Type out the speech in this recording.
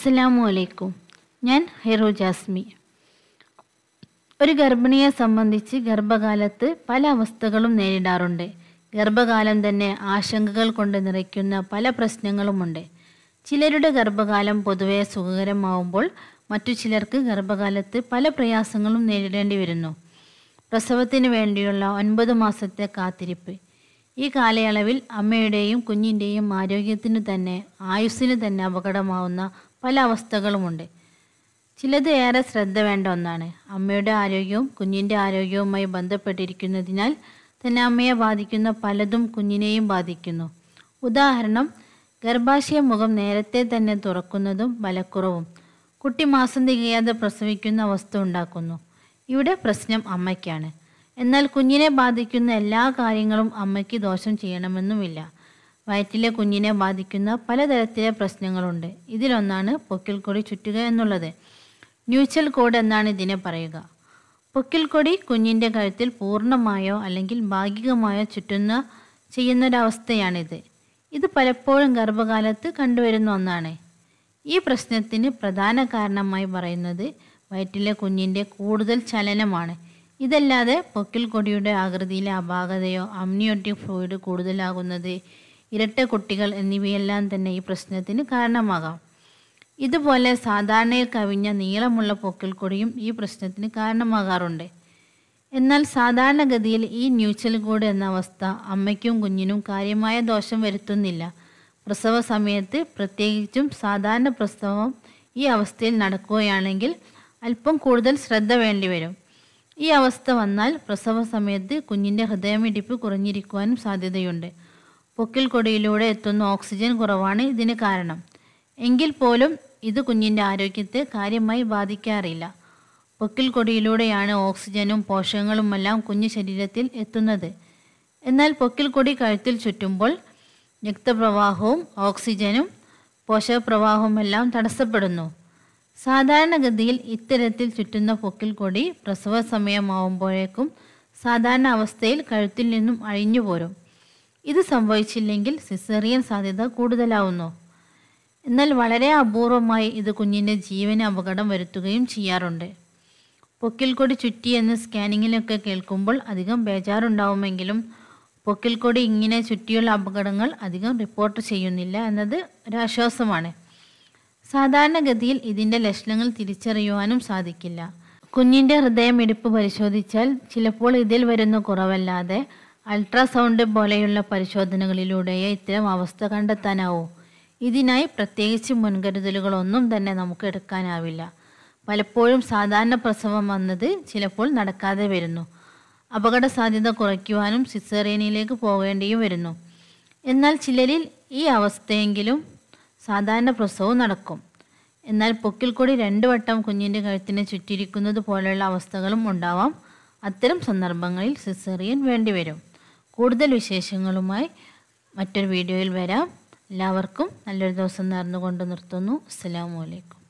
അസ്സലാമു അലൈക്കും. ഞാൻ ഹെറോ ജാസ്മി. ഒരു ഗർഭിണിയെ സംബന്ധിച്ച് ഗർഭകാലത്ത് പല അവസ്ഥകളും നേരിടാറുണ്ട്. ഗർഭകാലം തന്നെ ആശങ്കകൾ കൊണ്ട് നിറയ്ക്കുന്ന പല പ്രശ്നങ്ങളുമുണ്ട്. ചിലരുടെ ഗർഭകാലം പൊതുവെ സുഖകരമാവുമ്പോൾ മറ്റു ചിലർക്ക് ഗർഭകാലത്ത് പല പ്രയാസങ്ങളും നേരിടേണ്ടി വരുന്നു. പ്രസവത്തിന് വേണ്ടിയുള്ള 9 മാസത്തെ കാത്തിരിപ്പ്. ഈ കാലയളവിൽ അമ്മയുടെയും കുഞ്ഞിൻ്റെയും ആരോഗ്യത്തിന് തന്നെ ആയുസ്സിന് തന്നെ അപകടമാവുന്ന പല അവസ്ഥകളുമുണ്ട്. ചിലത് ഏറെ ശ്രദ്ധ വേണ്ട ഒന്നാണ്. അമ്മയുടെ ആരോഗ്യവും കുഞ്ഞിൻ്റെ ആരോഗ്യവുമായി ബന്ധപ്പെട്ടിരിക്കുന്നതിനാൽ തന്നെ അമ്മയെ ബാധിക്കുന്ന പലതും കുഞ്ഞിനെയും ബാധിക്കുന്നു. ഉദാഹരണം, ഗർഭാശയ മുഖം നേരത്തെ തന്നെ തുറക്കുന്നതും ബലക്കുറവും കുട്ടി മാസം തികയാതെ പ്രസവിക്കുന്ന അവസ്ഥ ഉണ്ടാക്കുന്നു. ഇവിടെ പ്രശ്നം അമ്മയ്ക്കാണ്. എന്നാൽ കുഞ്ഞിനെ ബാധിക്കുന്ന എല്ലാ കാര്യങ്ങളും അമ്മയ്ക്ക് ദോഷം ചെയ്യണമെന്നുമില്ല. വയറ്റിലെ കുഞ്ഞിനെ ബാധിക്കുന്ന പലതരത്തിലെ പ്രശ്നങ്ങളുണ്ട്. ഇതിലൊന്നാണ് പൊക്കിൾക്കൊടി ചുറ്റുക എന്നുള്ളത്. ന്യൂച്ചൽ കോഡ് എന്നാണ് ഇതിനെ പറയുക. പൊക്കിൾക്കൊടി കുഞ്ഞിൻ്റെ കഴുത്തിൽ പൂർണ്ണമായോ അല്ലെങ്കിൽ ഭാഗികമായോ ചെയ്യുന്നൊരവസ്ഥയാണിത്. ഇത് പലപ്പോഴും ഗർഭകാലത്ത് കണ്ടുവരുന്ന ഒന്നാണ്. ഈ പ്രശ്നത്തിന് പ്രധാന കാരണമായി പറയുന്നത് വയറ്റിലെ കുഞ്ഞിൻ്റെ കൂടുതൽ ചലനമാണ്. ഇതല്ലാതെ പൊക്കിൾക്കൊടിയുടെ ആകൃതിയിലെ അപാകതയോ അമ്നിയോട്ടിക് ഫ്ലൂയിഡ് കൂടുതലാകുന്നത്, ഇരട്ട കുട്ടികൾ എന്നിവയെല്ലാം തന്നെ ഈ പ്രശ്നത്തിന് കാരണമാകാം. ഇതുപോലെ സാധാരണയിൽ കവിഞ്ഞ നീളമുള്ള പൊക്കിൾക്കൊടിയും ഈ പ്രശ്നത്തിന് കാരണമാകാറുണ്ട്. എന്നാൽ സാധാരണഗതിയിൽ ഈ ന്യൂച്ചൽ കോഡ് എന്ന അവസ്ഥ അമ്മയ്ക്കും കുഞ്ഞിനും കാര്യമായ ദോഷം വരുത്തുന്നില്ല. പ്രസവ സമയത്ത് പ്രത്യേകിച്ചും സാധാരണ പ്രസവം ഈ അവസ്ഥയിൽ നടക്കുകയാണെങ്കിൽ അല്പം കൂടുതൽ ശ്രദ്ധ വേണ്ടിവരും. ഈ അവസ്ഥ വന്നാൽ പ്രസവ സമയത്ത് കുഞ്ഞിൻ്റെ ഹൃദയമിടിപ്പ് കുറഞ്ഞിരിക്കുവാനും സാധ്യതയുണ്ട്. പൊക്കിൾക്കൊടിയിലൂടെ എത്തുന്ന ഓക്സിജൻ കുറവാണ് ഇതിന് കാരണം. എങ്കിൽ പോലും ഇത് കുഞ്ഞിൻ്റെ ആരോഗ്യത്തെ കാര്യമായി ബാധിക്കാറില്ല. പൊക്കിൾക്കൊടിയിലൂടെയാണ് ഓക്സിജനും പോഷകങ്ങളുമെല്ലാം കുഞ്ഞു ശരീരത്തിൽ എത്തുന്നത്. എന്നാൽ പൊക്കിൾക്കൊടി കഴുത്തിൽ ചുറ്റുമ്പോൾ രക്തപ്രവാഹവും ഓക്സിജനും പോഷകപ്രവാഹവുമെല്ലാം തടസ്സപ്പെടുന്നു. സാധാരണഗതിയിൽ ഇത്തരത്തിൽ ചുറ്റുന്ന പൊക്കിൾക്കൊടി പ്രസവ സമയമാവുമ്പോഴേക്കും സാധാരണ അവസ്ഥയിൽ കഴുത്തിൽ നിന്നും അഴിഞ്ഞു പോരും. ഇത് സംഭവിച്ചില്ലെങ്കിൽ സിസേറിയൻ സാധ്യത കൂടുതലാവുന്നു. എന്നാൽ വളരെ അപൂർവമായി ഇത് കുഞ്ഞിൻ്റെ ജീവന് അപകടം വരുത്തുകയും ചെയ്യാറുണ്ട്. പൊക്കിൾക്കൊടി ചുറ്റിയെന്ന് സ്കാനിങ്ങിലൊക്കെ കേൾക്കുമ്പോൾ അധികം ബേജാറുണ്ടാവുമെങ്കിലും പൊക്കിൾക്കൊടി ഇങ്ങനെ ചുറ്റിയുള്ള അപകടങ്ങൾ അധികം റിപ്പോർട്ട് ചെയ്യുന്നില്ല എന്നത് ഒരാശ്വാസമാണ്. സാധാരണഗതിയിൽ ഇതിൻ്റെ ലക്ഷണങ്ങൾ തിരിച്ചറിയുവാനും സാധിക്കില്ല. കുഞ്ഞിൻ്റെ ഹൃദയമിടിപ്പ് പരിശോധിച്ചാൽ ചിലപ്പോൾ ഇതിൽ വരുന്ന കുറവല്ലാതെ അൾട്രാസൗണ്ട് പോലെയുള്ള പരിശോധനകളിലൂടെയേ ഇത്തരം അവസ്ഥ കണ്ടെത്താനാവൂ. ഇതിനായി പ്രത്യേകിച്ച് മുൻകരുതലുകളൊന്നും തന്നെ നമുക്ക് എടുക്കാനാവില്ല. പലപ്പോഴും സാധാരണ പ്രസവം വന്നത് ചിലപ്പോൾ നടക്കാതെ വരുന്നു. അപകട സാധ്യത കുറയ്ക്കുവാനും സിസേറിയനിലേക്ക് പോകേണ്ടിയും വരുന്നു. എന്നാൽ ചിലരിൽ ഈ അവസ്ഥയെങ്കിലും സാധാരണ പ്രസവവും നടക്കും. എന്നാൽ പൊക്കിൾക്കൊടി 2 വട്ടം കുഞ്ഞിൻ്റെ കഴുത്തിനെ ചുറ്റിയിരിക്കുന്നത് പോലെയുള്ള അവസ്ഥകളും ഉണ്ടാവാം. അത്തരം സന്ദർഭങ്ങളിൽ സിസേറിയൻ വേണ്ടിവരും. കൂടുതൽ വിശേഷങ്ങളുമായി മറ്റൊരു വീഡിയോയിൽ വരാം. എല്ലാവർക്കും നല്ലൊരു ദിവസം നേർന്നുകൊണ്ട് നിർത്തുന്നു. അസ്സലാമു അലൈക്കും.